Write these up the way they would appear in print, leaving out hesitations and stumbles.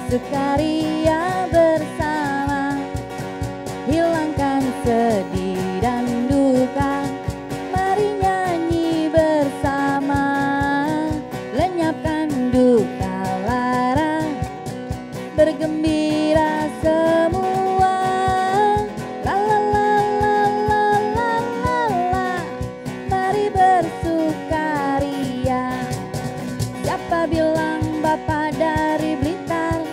sukaria bersama, hilangkan sedih dan duka, mari nyanyi bersama, lenyapkan duka lara, bergembira semua. La la la la la la la la, mari bersukaria. Siapa bilang Bapak dari Blitar,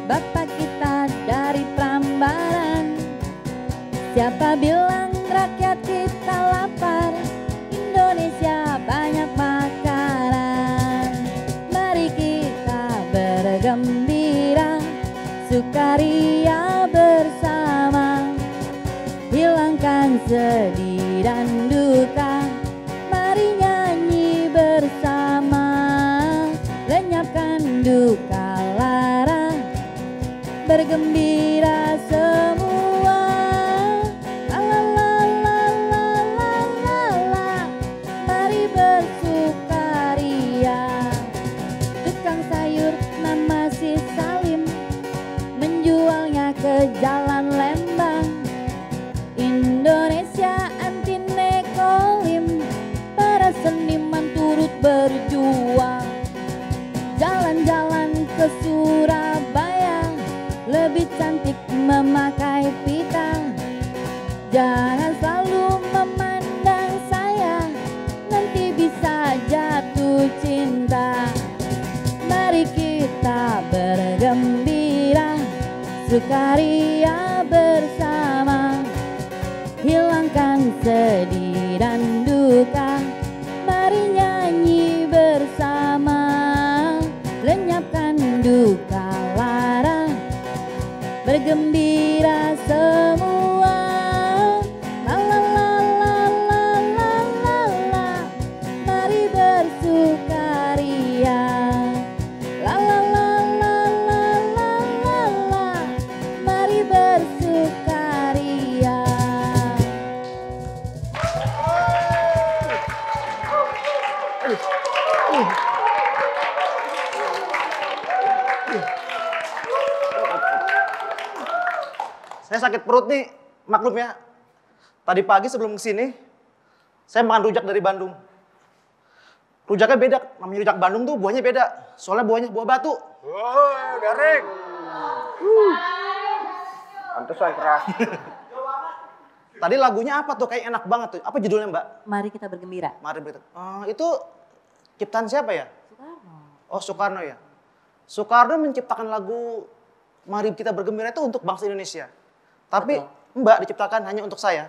Bapak kita dari Prambanan? Siapa bilang rakyat kita lapar, Indonesia banyak makanan. Mari kita bergembira, sukaria bersama, hilangkan sedih dan duka, mari nyanyi bersama, lenyapkan duka lara, bergembira semua. La la la la la la la la, mari bersukaria. Tukang sayur nama si Salim, menjualnya ke Jalan Lembang. Indonesia anti nekolim, para seniman turut berjuang. Jalan-jalan ke Surabaya, lebih cantik memakai pita. Jangan selalu memandang saya, nanti bisa jatuh cinta. Mari kita bergembira, sukaria bersama, hilangkan sedih dan duka, mari nyanyi bersama, lenyapkan duka lara, bergembira semua. La la la la la la la la, mari bersukaria. La la la la la la la la, mari bersukaria. Saya sakit perut nih, maklum ya. Tadi pagi sebelum kesini, saya makan rujak dari Bandung. Rujaknya beda, namanya rujak Bandung tuh buahnya beda. Soalnya buahnya buah batu. Oh, garing. Pantesan keras. Tadi lagunya apa tuh? Kayak enak banget tuh. Apa judulnya, Mbak? Mari kita bergembira. Mari berita. Itu ciptaan siapa ya? Soekarno. Oh, Soekarno ya. Soekarno menciptakan lagu Mari Kita Bergembira itu untuk bangsa Indonesia. Tapi betul. Mbak diciptakan hanya untuk saya.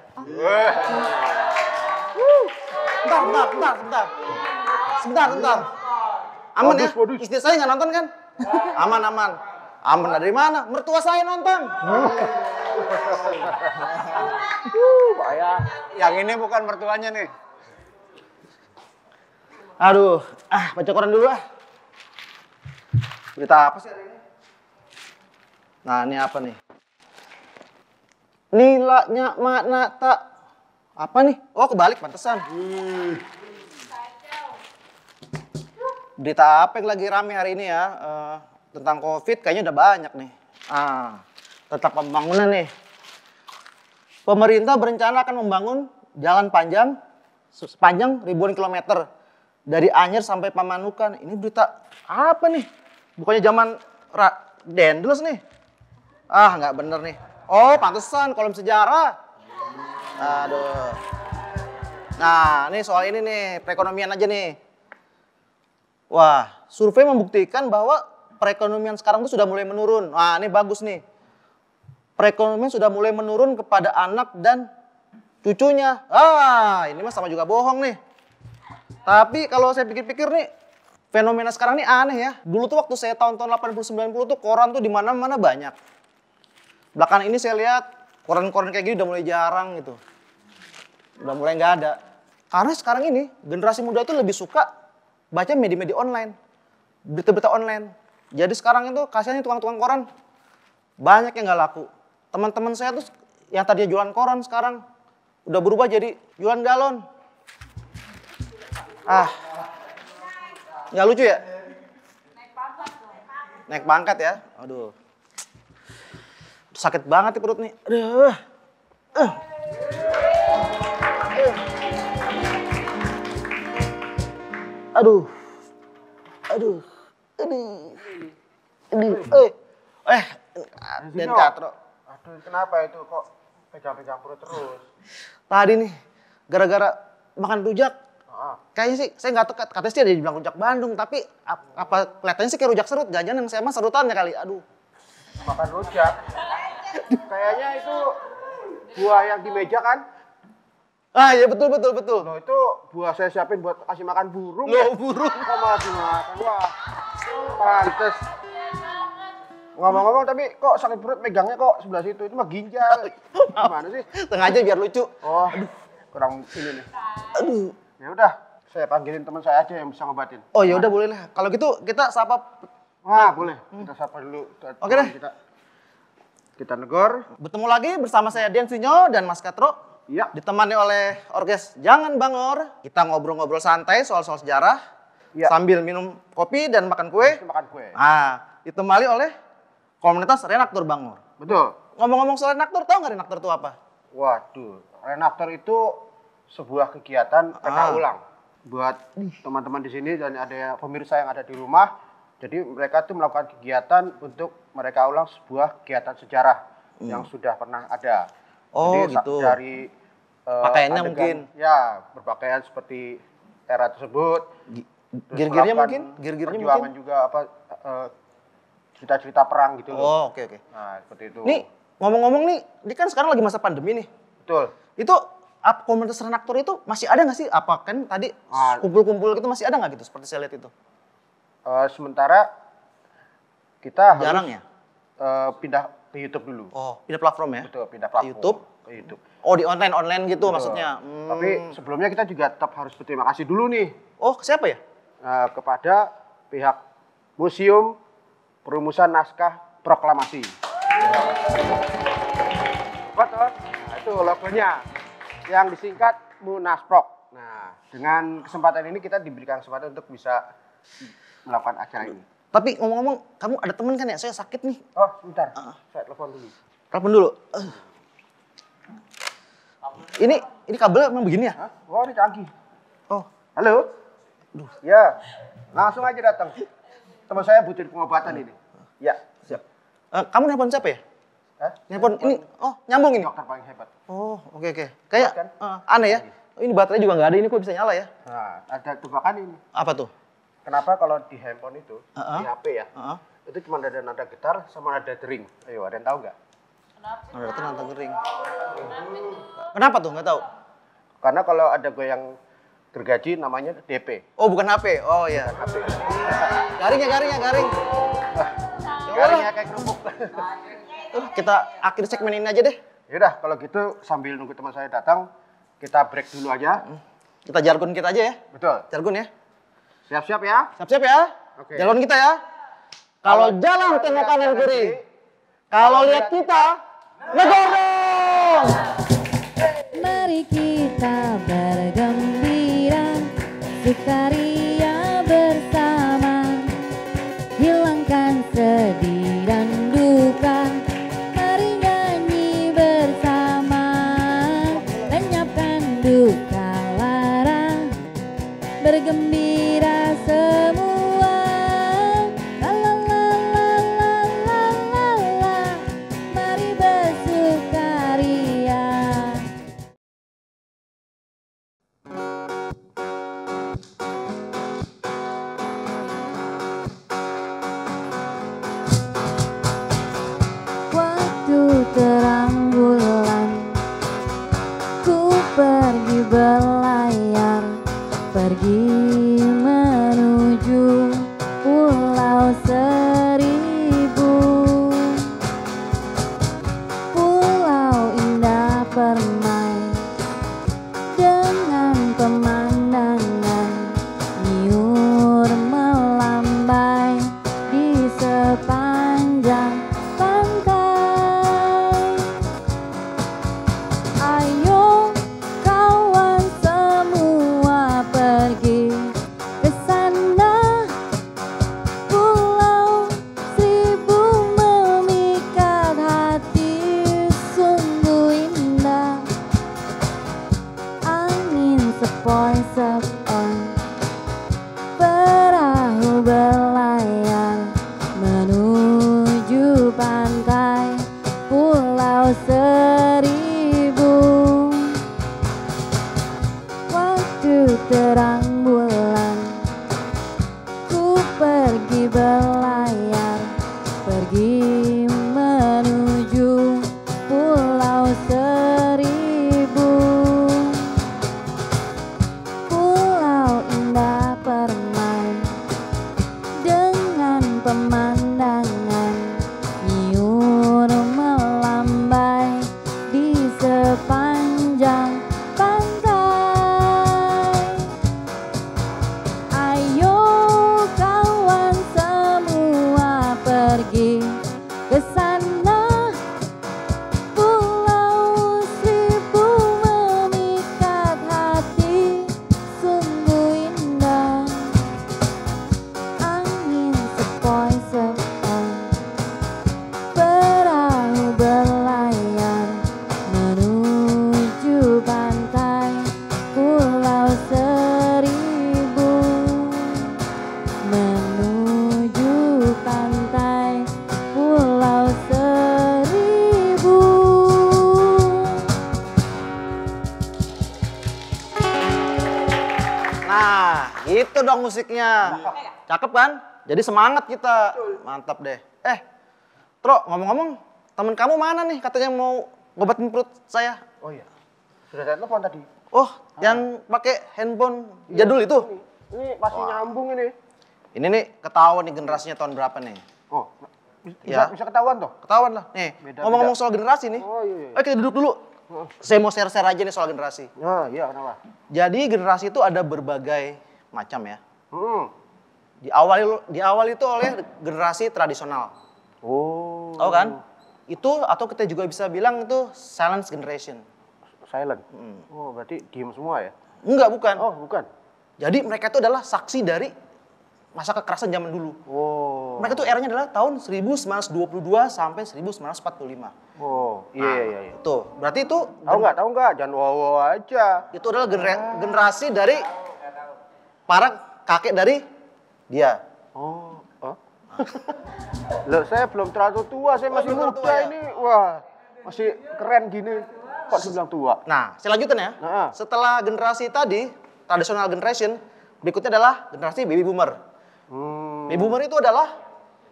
Sebentar. Aman ya? Istri saya nggak nonton kan? Aman. Aman dari mana? Mertua saya nonton. Bahaya. Yang ini bukan mertuanya nih. Aduh, baca koran dulu ah. Berita apa sih hari ini? Nah, ini apa nih? Nilainya makna tak apa nih? Oh, kebalik pantesan. Berita apa yang lagi rame hari ini ya? Tentang COVID kayaknya udah banyak nih. Tentang pembangunan nih. Pemerintah berencana akan membangun jalan panjang sepanjang ribuan kilometer dari Anyer sampai Pamanukan. Ini berita apa nih? Bukannya zaman Dendels nih? Nggak bener nih. Oh, pantesan kolom sejarah. Aduh. Nah, ini soal ini nih, perekonomian aja nih. Wah, survei membuktikan bahwa perekonomian sekarang tuh sudah mulai menurun. Nah, ini bagus nih. Perekonomian sudah mulai menurun kepada anak dan cucunya. Ini mah sama juga bohong nih. Tapi kalau saya pikir-pikir nih, fenomena sekarang ini aneh ya. Dulu tuh waktu saya tahun-tahun 80-90 tuh koran tuh di mana-mana banyak. Belakangan ini saya lihat koran-koran kayak gini udah mulai jarang gitu. Udah mulai nggak ada. Karena sekarang ini generasi muda itu lebih suka baca media-media online. Berita-berita online. Jadi sekarang itu kasihannya tukang-tukang koran banyak yang nggak laku. Teman-teman saya tuh yang tadinya jualan koran sekarang udah berubah jadi jualan galon. Nggak lucu ya? naik pangkat ya. Aduh. Sakit banget nih perut nih. Aduh. Aduh. Aduh. Aduh. Dan Katro. Aduh, kenapa itu kok pegang-pegang perut terus? Tadi nih, gara-gara makan rujak. Kayaknya sih, saya nggak tahu, katanya sih dia bilang rujak Bandung, tapi apa kelihatannya sih kayak rujak serut, jajan yang saya mah serutannya kali, aduh. Makan rujak. Kayaknya itu buah yang di meja kan? Ah iya betul. Loh itu buah saya siapin buat kasih makan burung. Loh burung. Kok malah dimakan? Wah, pantes. Ngomong-ngomong tapi kok sakit perut megangnya kok sebelah situ, itu mah ginjal. Gimana sih? Sengaja biar lucu. Oh, kurang ini nih. Aduh. Ya udah, saya panggilin teman saya aja yang bisa ngobatin. Oh ya udah boleh lah. Kalau gitu kita sapa. Wah, boleh. Kita sapa dulu. Oke deh. Kita negor. Bertemu lagi bersama saya Dian Sinyo dan Mas Katro. Iya. Ditemani oleh Orges Jangan Bangor. Kita ngobrol-ngobrol santai soal-soal sejarah. Iya. Sambil minum kopi dan makan kue. Makan kue. Ah, ditemani oleh komunitas Renaktur Bangor. Betul. Ngomong-ngomong soal Renaktur, tahu nggak Renaktur itu apa? Waduh, Renaktur itu sebuah kegiatan reka ulang buat teman-teman di sini dan ada pemirsa yang ada di rumah. Jadi mereka tuh melakukan kegiatan untuk mereka ulang sebuah kegiatan sejarah yang sudah pernah ada. Oh, jadi gitu. Dari pakaiannya adegan, mungkin. Ya, berpakaian seperti era tersebut. Gir-girnya mungkin? Gir-girnya perjuangan mungkin? juga apa cerita-cerita perang gitu loh. Oh, oke. Nah, seperti itu. Nih, ngomong-ngomong nih, ini kan sekarang lagi masa pandemi nih. Betul. Itu komunitas Renaktur itu masih ada nggak sih? Apa kan tadi kumpul-kumpul gitu masih ada nggak gitu seperti saya lihat itu? Sementara kita Jarang harus ya? Pindah ke YouTube dulu. Oh, pindah platform ya? Betul, pindah platform. YouTube? Ke YouTube. Oh, di online gitu Betul. maksudnya? Tapi sebelumnya kita juga tetap harus berterima kasih dulu nih Oh, siapa ya? kepada pihak Museum Perumusan Naskah Proklamasi. Betul. Nah, itu logonya yang disingkat Munasprok. Nah, dengan kesempatan ini kita diberikan kesempatan untuk bisa melakukan acara ini. Tapi ngomong-ngomong, kamu ada temen kan ya? Saya sakit nih. Oh, sebentar. Saya telepon dulu. Telepon dulu. Ini kabel memang begini ya? Hah? Oh, ini canggih. Oh, Halo? Ya, langsung aja datang. Teman saya butuh pengobatan ini. Ya, siap. kamu nelpon siapa ya? Hah? Nelpon ini? Oh, nyambung ini. Dokter paling hebat. Oh, oke. Kayak Kan? aneh ya. Ini baterai juga nggak ada, ini kok bisa nyala ya? Nah, ada tebakan ini. Apa tuh? Kenapa kalau di handphone itu, di HP ya, Heeh. itu cuma ada nada getar sama nada dering. Ayo, ada yang tahu nggak? Ada tenang kering. Kenapa tuh? Nggak tahu. Karena kalau ada goyang gergaji namanya DP. Oh, bukan HP. Oh iya. HP. Garing. Garingnya kayak kerupuk. Kita akhir segmen ini aja deh. Yaudah, kalau gitu sambil nunggu teman saya datang, kita break dulu aja. Kita jargon kita aja ya. Betul. Jargon ya. Siap-siap ya. Siap-siap ya. Oke. Jargon kita ya. Kalau jalan tengok kanan kiri. Kalau lihat kita, negor dong. Mari kita bergembira, sukaria bersama, hilangkan sedih dan duka. Mari nyanyi bersama, lenyapkan duka lara, bergembira semua. La la la la la la la la, mari bersukaria. Waktu terang bulan, ku pergi berlayar, pergi menuju Itu dong musiknya. Cakep kan? Jadi semangat kita. Mantap deh. Tro, ngomong-ngomong, temen kamu mana nih? Katanya mau ngobatin perut saya. Oh iya. Sudah saya telepon tadi. Oh, yang pakai handphone jadul itu? Ini masih nyambung ini. Ini nih ketahuan nih generasinya tahun berapa nih? Oh, Ya. bisa ketahuan toh? Ketahuan lah. Nih, Beda-beda. ngomong-ngomong soal generasi nih. Oh iya. Ayo kita duduk dulu. Saya mau share-share aja nih soal generasi. Nah, iya kenapa? Jadi generasi itu ada berbagai macam ya. Hmm. Diawali itu oleh generasi tradisional. Oh. Tahu kan? Itu atau kita juga bisa bilang itu silence generation. Silent. Oh, berarti diem semua ya? Enggak, bukan. Oh, bukan. Jadi mereka itu adalah saksi dari masa kekerasan zaman dulu. Oh. Mereka tuh eranya adalah tahun 1922 sampai 1945. Oh, iya. Itu. Berarti itu Tahu nggak? Jangan wow aja. itu adalah generasi dari para kakek dari dia. Oh. Loh, saya belum terlalu tua, saya masih belum muda tua ya? ini. Wah, masih keren gini. Kok dibilang tua? Nah, saya lanjutin ya. Nah. Setelah generasi tadi, traditional generation, berikutnya adalah generasi baby boomer. Baby boomer itu adalah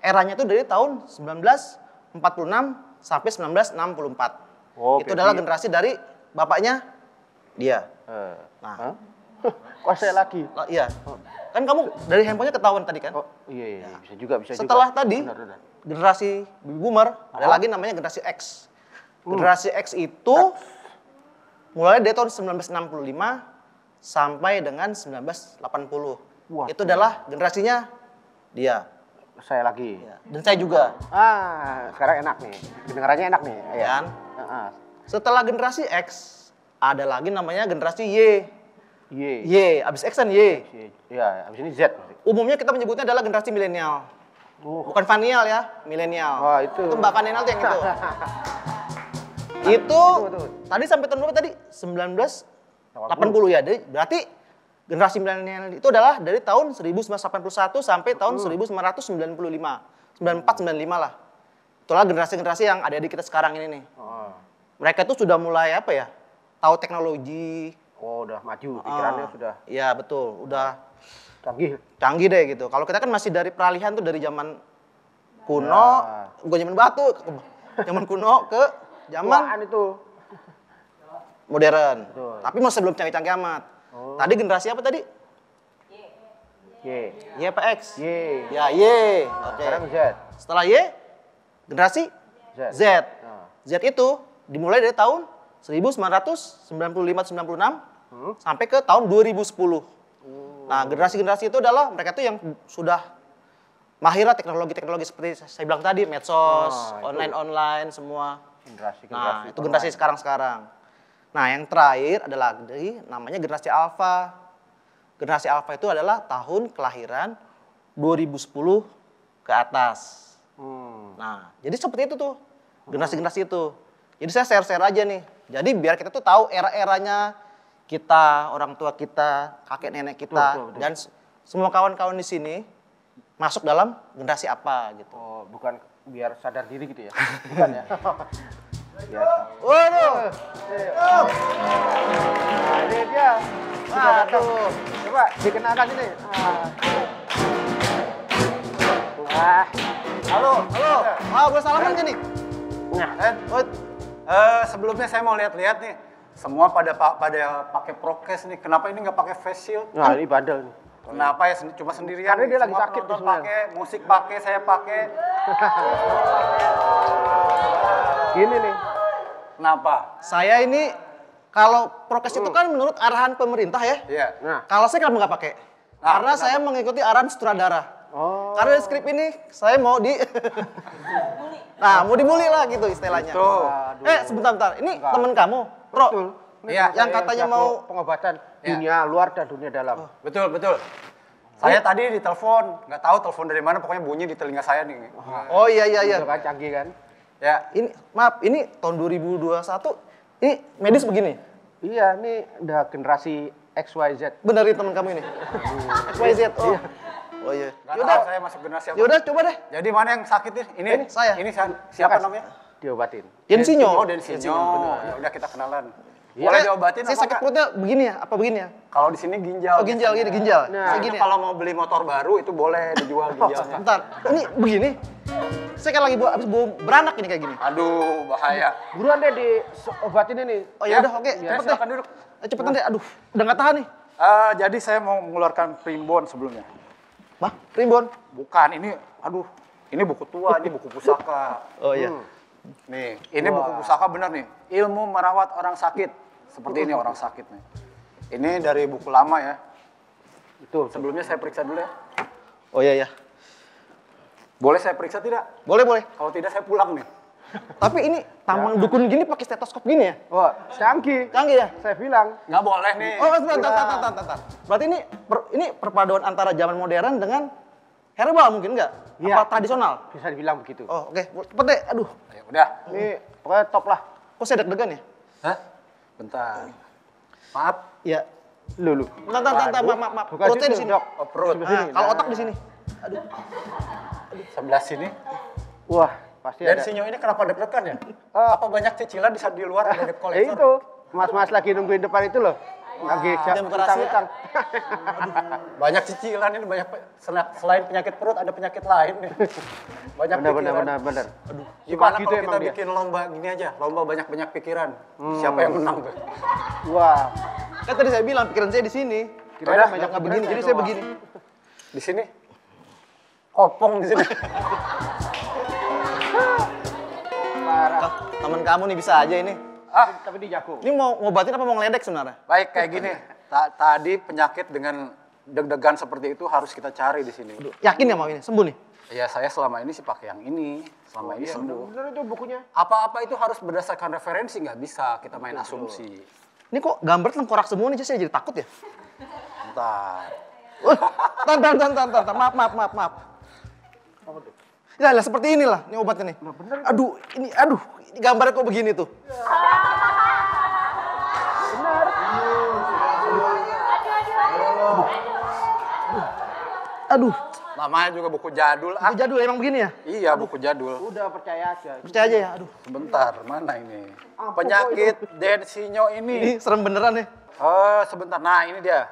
eranya itu dari tahun 1946 sampai 1964. Oh, itu adalah generasi dari bapaknya dia. Nah. Kok saya lagi? Iya. Kan kamu dari handphonenya ketahuan tadi kan? Oh, iya. Bisa juga. Setelah tadi, Benar. generasi baby boomer, ada lagi namanya generasi X. Generasi X itu mulai dari tahun 1965 sampai dengan 1980. Wah, itu adalah generasinya dia. Saya lagi. Ya. Dan saya juga. Sekarang enak nih. Kedengarannya enak nih. Ya kan? Heeh. Setelah generasi X, ada lagi namanya generasi Y. Y. Abis X kan Y. Iya, habis ini Z. Umumnya kita menyebutnya adalah generasi milenial. Bukan vanial ya, milenial. Wah, itu. Itu Mbak Vanial tuh yang itu. Itu tadi sampai tahun berapa tadi? 1980 ya. Jadi berarti generasi milenial itu adalah dari tahun 1981 sampai tahun 1995. 94 95 lah. Itulah generasi-generasi yang ada di kita sekarang ini nih. Mereka tuh sudah mulai apa ya? Tahu teknologi. Oh, udah maju pikirannya sudah Iya, betul. Udah canggih. canggih deh gitu. Kalau kita kan masih dari peralihan tuh dari zaman kuno, bukan zaman batu, zaman kuno ke zaman Tuaan itu. modern. Betul. Tapi masih belum canggih-canggih amat. Tadi generasi apa tadi? Y. Y apa X? Y. Ya, Y. Oke. Sekarang Z. Setelah Y, generasi Z. Z itu dimulai dari tahun 1995-96 sampai ke tahun 2010. Nah, generasi-generasi itu adalah mereka tuh yang sudah mahir lah teknologi-teknologi seperti saya bilang tadi, medsos, online semua. Generasi. Nah, itu generasi sekarang-sekarang. Nah, yang terakhir adalah namanya generasi Alpha. Generasi Alpha itu adalah tahun kelahiran 2010 ke atas. Nah, jadi seperti itu tuh, generasi-generasi itu. Jadi saya share-share aja nih. Jadi biar kita tuh tahu era-eranya kita, orang tua kita, kakek nenek kita, Betul. dan semua kawan-kawan di sini masuk dalam generasi apa gitu. Oh, bukan biar sadar diri gitu ya? Bukan ya? Waduh. Nah, ini dia. Sudah datang. Coba dikenalkan ini. Halo. Boleh salaman nggak nih? Sebelumnya saya mau lihat-lihat nih, semua pada pakai prokes nih. Kenapa ini nggak pakai face shield? Nah, ini bandel nih. Kenapa ya cuma sendirian? Karena dia lagi Semua sakit penonton tuh sebenarnya. pakai, musik pakai, saya pakai. Gini nih. Kenapa? Saya ini kalau prokes itu kan menurut arahan pemerintah ya. Iya. Nah. Kalau saya kenapa nggak pakai? Karena saya mengikuti arahan sutradara. Oh. Karena di skrip ini saya mau mau dibully lah gitu istilahnya. Tuh. Sebentar. Ini temen kamu, Pro. Betul. Iya. Yang katanya jago mau pengobatan dunia luar dan dunia dalam. Betul. Saya tadi ditelepon, nggak tahu telepon dari mana, pokoknya bunyi di telinga saya nih. Oh iya. Udah kan canggih kan? Ya. Ini maaf, ini tahun 2021 ini medis begini. Iya, ini udah generasi XYZ. Bener ini temen kamu ini. XYZ. Oh iya. Nggak tahu saya masuk generasi apa. Yaudah coba deh. Jadi mana yang sakit nih? Ini saya. Ini siapa Silakan. namanya? Diobatin. Densinyo. Oh, Densinyo. Ya udah kita kenalan. Boleh diobatin Saya apa sakit enggak? perutnya begini ya, apa begini ya? Kalau di sini ginjal. Oh ginjal biasanya. gini, ginjal. Nah, Saya Itu gini ya. kalau mau beli motor baru itu boleh dijual ginjalnya. Bentar, ini begini. Saya kan lagi abis bawa beranak ini kayak gini. Aduh, bahaya. Buruan deh diobatin ini. Oh ya udah, oke, Ya, cepet deh. silakan duduk. Cepetan deh, aduh, udah nggak tahan nih. Jadi saya mau mengeluarkan primbon sebelumnya. Mah, primbon. Bukan, ini ini buku tua, ini buku pusaka. Oh iya. Nih, ini buku pusaka bener nih. Ilmu merawat orang sakit. Seperti ini orang sakit nih. Ini dari buku lama ya. Itu. Sebelumnya saya periksa dulu ya. Oh iya ya. Boleh saya periksa tidak? Boleh, boleh. Kalau tidak saya pulang nih. Tapi ini tampang dukun gini pakai stetoskop gini ya? Wah, canggih. Canggih ya? Saya bilang. Nggak boleh nih. Oh, bentar. Berarti ini perpaduan antara zaman modern dengan herbal mungkin nggak? Iya. Apa tradisional? Bisa dibilang begitu. Oh, oke. Cepet deh. Aduh, Ya udah. Ini pokoknya top lah. kok saya deg-degan ya? Hah? Bentar. Maaf. Iya. Lu. Bentar, maaf. Bukan Perutnya di situ, sini. Dok. Oh, perut. Nah, kalau otak di sini. Aduh. Sebelah sini. Wah, pasti Dan ada. sinyo ini kenapa deg-degan ya? Apa banyak cicilan di luar ada debt Ya collector? itu. Mas-mas lagi nungguin depan itu loh. Lagi Demokrasi ya. utang-utang. Banyak cicilan ini, banyak selain penyakit perut ada penyakit lain nih. Banyak pikiran. Benar. Gimana Gitu kalau emang kita dia. bikin lomba gini aja, lomba banyak-banyak pikiran. Siapa yang menang tuh? Wah. Kan tadi saya bilang pikiran saya di sini. Kirain Udah, banyak Nggak begini, pikiran jadi saya saya doang. begini. Di sini kopong di sini. Parah. Teman kamu nih bisa aja ini. Tapi di jago. Ini mau ngobatin apa mau ngeledek sebenarnya? Baik kayak gini. Tadi penyakit dengan deg-degan seperti itu harus kita cari di sini. Yakin ya mau ini? Sembuh nih? Ya saya selama ini sih pakai yang ini, selama ini sembuh. Bener itu bukunya. Apa-apa itu harus berdasarkan referensi, nggak bisa kita main asumsi. Ini kok gambar tengkorak semua nih, saya jadi takut ya? Bentar. Tantan. Maaf. Ya lah seperti inilah, ini obatnya nih. Aduh, ini gambarnya kok begini tuh. Aduh, Namanya juga buku jadul. buku jadul emang begini ya? Iya, buku jadul. Udah percaya aja. Percaya aja ya, aduh. Sebentar, mana ini? Penyakit Densinyo Ini ini. serem beneran ya. Oh, sebentar. Nah, ini dia.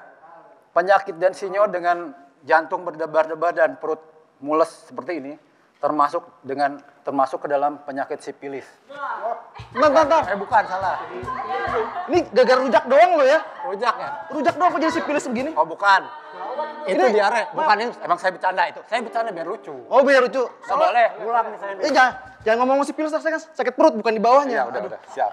Penyakit Densinyo dengan jantung berdebar-debar dan perut mules seperti ini termasuk ke dalam penyakit sipilis. Bentar. Bukan, salah. Ini gagal rujak doang lo ya? Rujak ya? Rujak doang kok jadi sipilis begini? Oh, bukan. Itu Ini- diare. Bukan ini, emang saya bercanda itu. Saya bercanda biar lucu. Oh biar lucu. Nggak boleh, ulang nih saya. Jangan ngomong sipilis, saya kan sakit perut bukan di bawahnya. Ya, udah. Siap.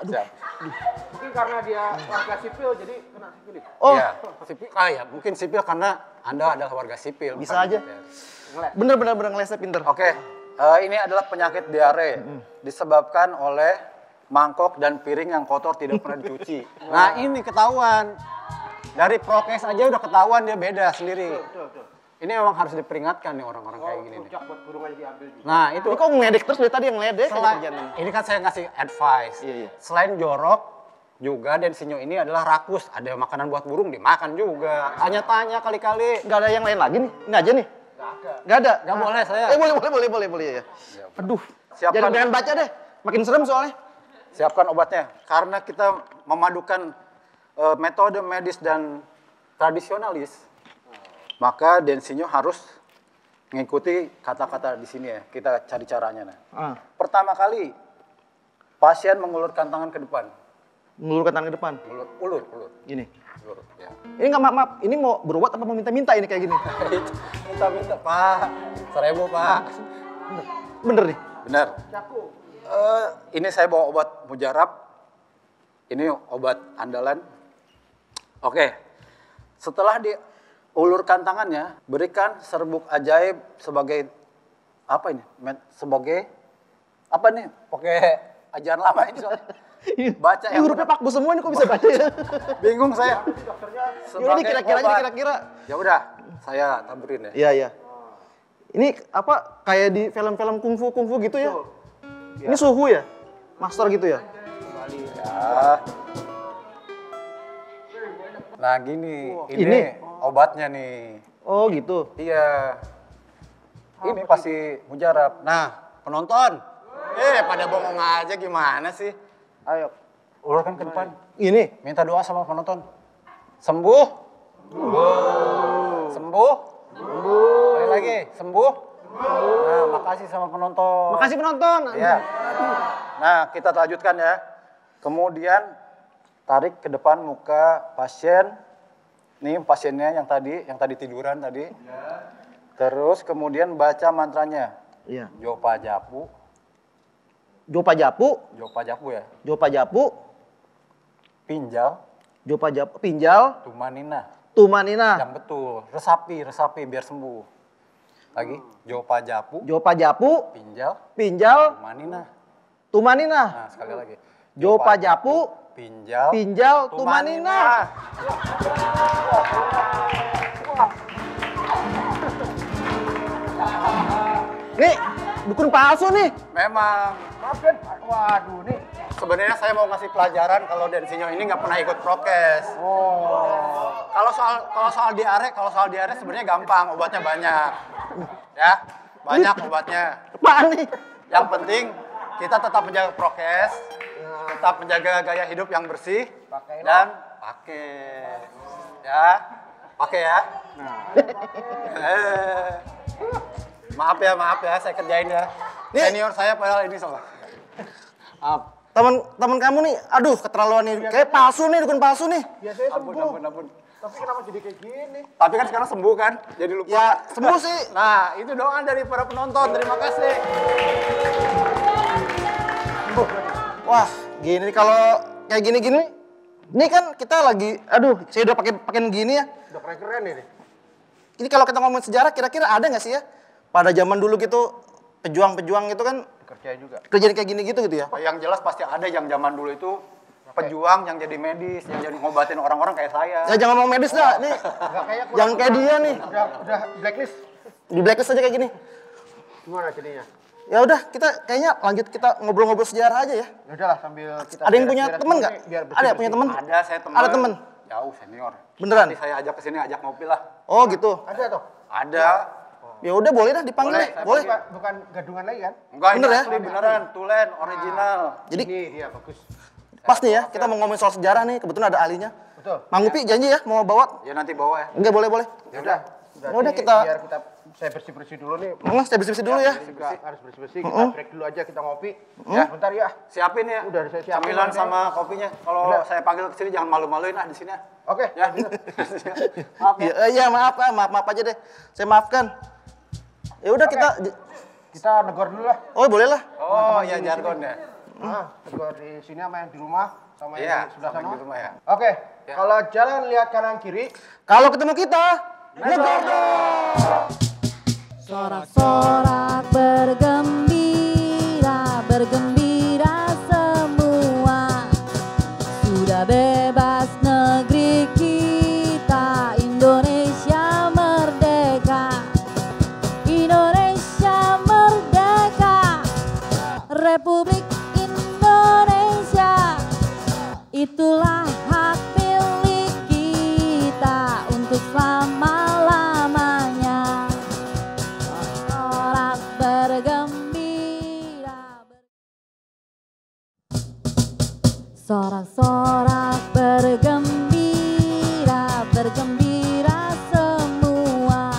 Mungkin karena dia warga sipil jadi kena sipilis. Oh, Iya. Sipil, ya, mungkin sipil karena Anda adalah warga sipil. Bisa bukan aja. militer. bener ngelesnya pinter. Oke, ini adalah penyakit diare disebabkan oleh mangkok dan piring yang kotor tidak pernah dicuci. Nah ini ketahuan dari prokes aja udah ketahuan dia beda sendiri. Ini memang harus diperingatkan nih orang-orang kayak gini nih. Rujak buat burung aja diambil juga. Nah itu Ini kok ngeledek terus dari tadi yang ngeledek aja selain, kerjaan ini. ini kan saya ngasih advice. Iya. Selain jorok juga Densinyo ini adalah rakus. Ada makanan buat burung dimakan juga. Tanya-tanya kali-kali. Nggak ada yang lain lagi nih? Ini aja nih? Nggak ada? Nggak boleh saya. Boleh ya. Aduh, Siapkan. jangan baca deh. Makin serem soalnya. Siapkan obatnya. Karena kita memadukan metode medis dan tradisionalis, maka Densinyo harus mengikuti kata-kata di sini ya. Kita cari caranya. Nah. Pertama kali, pasien mengulurkan tangan ke depan. Mengulurkan tangan ke depan. Ulur. Gini. Ulur, ya. Ini nggak maaf. Ini mau berobat apa mau minta-minta ini kayak gini? Minta, Pak. 1000, Pak. Bener nih. Benar. Ini saya bawa obat mujarab. Ini obat andalan. Oke. Setelah diulurkan tangannya, berikan serbuk ajaib sebagai apa ini? Sebagai apa nih? Pakai ajaran lama ini soalnya. Baca Ini hurufnya Pak Bos semua ini kok bisa baca ya? Bingung saya. Yaudah ini kira-kira aja kira-kira. Ya udah, saya taburin ya. Iya. Ini apa kayak di film-film kungfu gitu ya? Ini suhu ya? Master gitu ya? Ya. Nah gini, ini Ini? obatnya nih. Oh gitu. Iya. Ini pasti mujarab. Nah, penonton. Pada bongong aja gimana sih? Ayo. Ulurkan ke depan. Ini. Minta doa sama penonton. Sembuh. Sembuh. Sekali lagi, sembuh. Nah, makasih sama penonton. Makasih penonton. Ya. Nah, kita lanjutkan ya. Kemudian tarik ke depan muka pasien. Nih pasiennya yang tadi tiduran tadi. Terus kemudian baca mantranya. Iya. Jopa Japu. Jopa Japu. Jopa Japu ya. Jopa Japu. Pinjal. Jopa Japu. Pinjal. Tumanina. Tumanina. Yang betul. Resapi biar sembuh. Lagi. Jopa Japu. Jopa Japu. Pinjal. Pinjal. Tumanina. Tumanina. Nah, sekali lagi. Jopa Japu. Pinjal. Pinjal. Tumanina. Nih, dukun palsu nih. Memang. Maafin. Waduh, nih. Sebenarnya saya mau ngasih pelajaran kalau Densinyo ini nggak pernah ikut prokes. Oh. Kalau soal diare sebenarnya gampang, obatnya banyak. Ya, banyak obatnya. Apaan nih? Yang penting kita tetap menjaga prokes, tetap menjaga gaya hidup yang bersih, dan pakai. Ya, pakai ya. Maaf ya, saya kerjain ya. Nih. Senior saya padahal ini soal. Maaf. Teman kamu nih, aduh keterlaluan nih. Kayak palsu nih, dukun palsu nih. Biasanya sembuh. Ampun. Tapi kenapa jadi kayak gini? Tapi kan sekarang sembuh kan? Jadi lupa. Ya, sembuh sih. Nah, itu doa dari para penonton. Terima kasih. Wah, gini nih kalau kayak gini-gini. Ini kan kita lagi, aduh, saya udah pakai gini ya. Udah keren ini. Ini kalau kita ngomongin sejarah, kira-kira ada nggak sih ya? Pada zaman dulu gitu, pejuang-pejuang itu kan Kerja juga. kerjaan kayak gini gitu ya. Yang jelas pasti ada yang zaman dulu itu pejuang yang jadi medis, yang jadi ngobatin orang-orang kayak saya. Ya jangan ngomong medis dah, nih. Enggak kayak Jangan kayak dia nih. Udah blacklist. Di blacklist aja kayak gini. Gimana jadinya? Ya udah, kita kayaknya lanjut kita ngobrol-ngobrol sejarah aja ya. Ya udahlah sambil kita Ada yang punya beres-beres temen dulu nggak? nih, biar Ada punya temen? Ada saya teman. Ada temen? Jauh senior. Beneran? Nanti saya ajak ke sini, ajak ngopi lah. Oh gitu. Ada toh? Ada. Ya udah boleh dah dipanggil Boleh, deh. saya Boleh. Bukan gadungan lagi kan? Enggak, Bener ini ya? asli beneran, tulen, original. Jadi Ini dia bagus. pas nih ya, kita mau ngomongin soal sejarah nih. Kebetulan ada ahlinya. Betul. Mang Upi janji ya mau bawa? Ya nanti bawa ya. Enggak, boleh. Ya udah. Ya udah, kita- biar saya bersih-bersih dulu nih. Saya bersih-bersih dulu ya. Juga harus bersih-bersih. Kita break dulu aja, kita ngopi. Ya, bentar ya. Siapin ya. Udah, saya siapin. Camilan sama kopinya. Kalau Udah. saya panggil ke sini jangan malu-maluin di sini. Oke. Ya. Maaf ya. Iya, maaf aja deh. Saya maafkan. Ya udah Kita negor dulu lah. Oh, boleh lah. Oh, ya jargon ya. Negor di sini sama yang di rumah, sama Iya, yang di sebelah sama yang sana. di rumah ya. Oke. Ya. Kalau jalan lihat kanan kiri. Kalau ketemu kita, negor dong. Sorak-sorak bergembira semua. Sudah bebas negeri kita, Indonesia merdeka. Indonesia merdeka. Republik Indonesia. Itulah hak milik kita untuk selama-lamanya. Sorak bergembira. Sorak-sorak bergembira semua.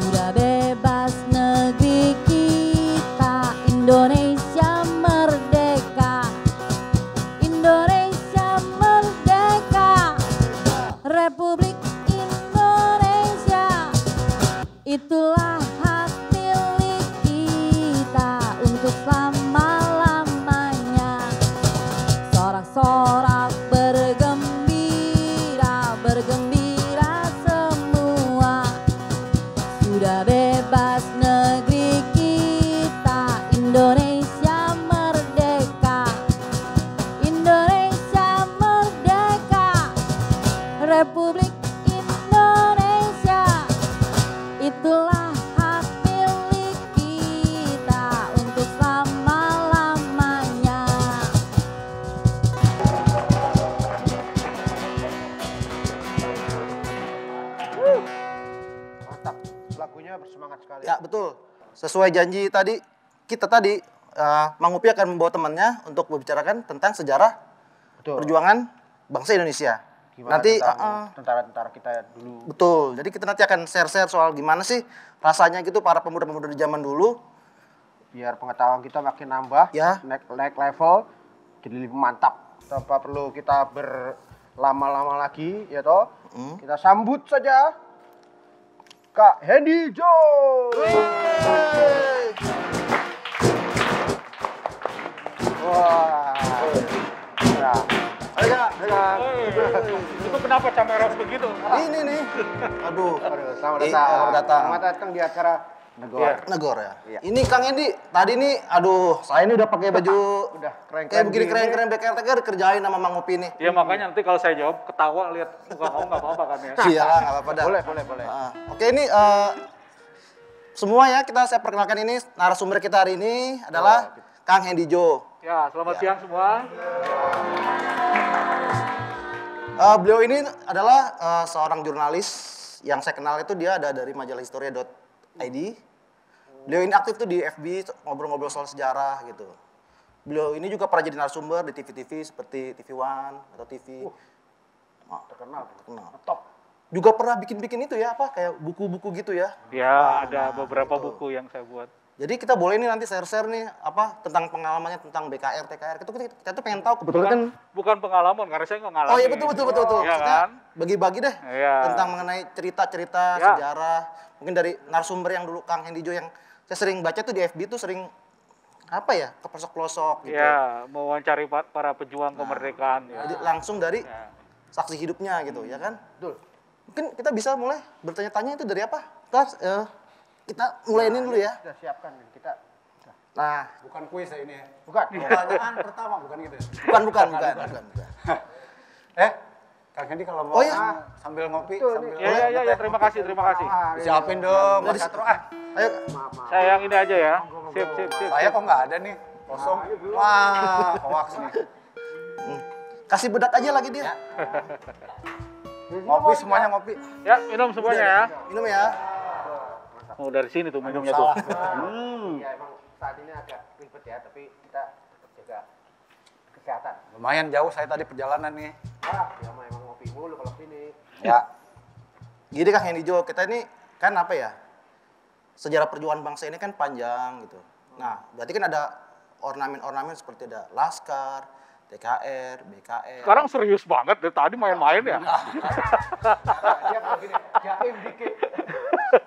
Sudah bebas negeri kita, Indonesia merdeka. Indonesia merdeka. Republik Indonesia. Itulah hak milik kita untuk selama-lamanya. Sorak-sorak bergembira semua. Sudah bebas negeri kita, Indonesia merdeka. Indonesia merdeka. Republik Indonesia. Itulah hak milik kita untuk selama-lamanya. Mantap. Lagunya bersemangat sekali. Ya, betul. Sesuai janji tadi, kita tadi Mang Upi akan membawa temannya untuk membicarakan tentang sejarah Betul. perjuangan bangsa Indonesia. Gimana Nanti tentang tentara-tentara kita dulu. betul. Jadi kita nanti akan share-share soal gimana sih rasanya gitu para pemuda-pemuda di zaman dulu. Biar pengetahuan kita makin nambah, Ya. naik level, jadi lebih mantap. Tanpa perlu kita berlama-lama lagi, ya toh. Kita sambut saja Kak Hendy Jo. Wah. Ya. Ayo Kak. Itu kenapa kamera begitu? Ini nih. Aduh. Aduh, selamat Ih, datang. selamat datang. Selamat datang di acara Negor. Negor ya. Iya. Ini Kang Hendy, tadi nih, aduh, saya ini udah pakai baju Udah keren-keren kayak begini gini. keren-keren BKRTK dikerjain sama Mang Opi nih. Ya makanya nanti kalau saya jawab ketawa lihat muka kamu nggak apa-apa kan ya. Iyalah, nggak apa-apa dah. Boleh. Oke, ini semua ya saya perkenalkan ini narasumber kita hari ini adalah Kang Hendy Jo. Ya, selamat siang semua. Beliau ini adalah seorang jurnalis yang saya kenal itu dia ada dari majalah historia.id. Beliau ini aktif tuh di FB ngobrol-ngobrol soal sejarah gitu. Beliau ini juga pernah jadi narasumber di TV-TV seperti TV One atau TV Terkenal. Top. Juga pernah bikin-bikin itu ya apa kayak buku-buku gitu ya. Ya, ada beberapa buku yang saya buat. Jadi kita boleh nih nanti share-share nih apa tentang pengalamannya tentang BKR, TKR. Kita tuh pengen tahu kebetulan kan. Bukan pengalaman karena saya nggak ngalamin. Oh iya betul. Iya Maksudnya kan? bagi-bagi deh Iya. tentang mengenai cerita-cerita Ya. sejarah. Mungkin dari narasumber yang dulu Kang Hendy Jo yang saya sering baca tuh di FB tuh sering apa ya ke pelosok-pelosok gitu. Ya, mewawancari para pejuang kemerdekaan. Ya. Jadi langsung dari Ya. saksi hidupnya gitu ya kan. Betul. Mungkin kita bisa mulai bertanya-tanya itu dari apa? Kita mulai ini dulu ya. Sudah siapkan nih kita. Nah, Bukan kuis ya ini ya. Bukan. Pertanyaan pertama bukan gitu ya. bukan. Kang Hendy kalau mau Oh, iya. sambil ngopi, Betul, sambil Ya, terima kasih. siapin dong Mas Satro. Ayo, Saya yang ini aja ya. Sip. Saya kok nggak ada nih, kosong. Wah, hoax nih. kasih bedak aja lagi dia. Ngopi semuanya ngopi. Ya, minum semuanya ya. Minum ya. Oh, dari sini tuh minumnya tuh. Ya emang saat ini agak ribet ya, tapi kita tetap jaga kesehatan. Lumayan jauh saya tadi perjalanan nih. Ya emang ngopi mulu kalau sini. Ya. Gini Kang Hendy Jo, kita ini kan apa ya? Sejarah perjuangan bangsa ini kan panjang gitu. Nah, berarti kan ada ornamen-ornamen seperti ada Laskar, TKR, BKR. Sekarang serius banget dari tadi main-main ya. Dia begini, jaim dikit.